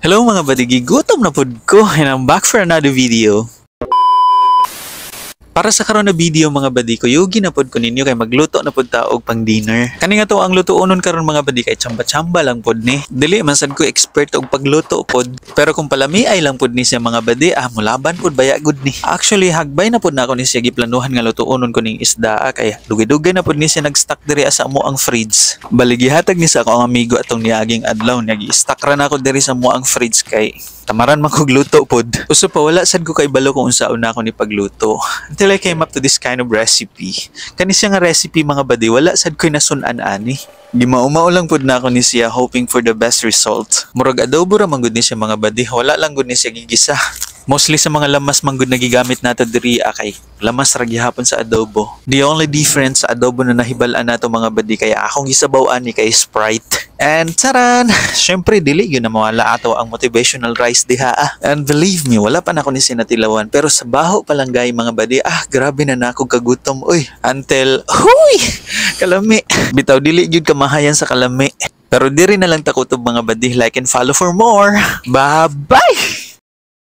Hello mga badigi, gutom na pud ko and I'm back for another video. Para sa karon na video mga badi ko, yugi na pod ko ninyo kay magluto na pod ta og pang dinner. Kani nga to ang lutuonon karon mga badi kay chamba-chamba lang pod ni. Dili man sad ko expert og pagluto pod, pero kung palami ay lang pod ni siya mga badi, mulaban pod baya good ni. Actually hagbay na pod na ako ni siya giplanuhan nga lutuonon ko ning isda kay dugay-dugay na pod ni siya nag-stock diri sa mo ang fridge. Baligi hatag ni sa akong amigo atong niaging adlaw, nagi-stock ra na ako diri sa mo ang fridge kay tamaran man kog luto pod. Uso pa wala sad ko kay balo kung unsaon na ako ni pagluto. Until I came up to this kind of recipe. Kani siya nga recipe mga badi, wala sad ko'y nasunan ani. Gimao-mao lang pod na ako ni siya hoping for the best result. Murag adobo ra man gud ni siya mga badi, wala lang gud ni siya gigisa. Mostly sa mga lamas man gud nagigamit nato diri kay lamas ra gihapon sa adobo. The only difference sa adobo na nahibal-an nato mga badi kaya akong gisabaw-an ni kay Sprite. And taran, syempre dili yun na mawala ato ang motivational rice diha. And believe me, wala pa na ako ni sinatilawan pero sa baho pa lang gay mga badi, grabe na nako kagutom uy. Until huy, kalami. Bitaw dili gyud kamahayan sa kalami. Pero diri na lang takutob mga badi, like and follow for more. Bye bye.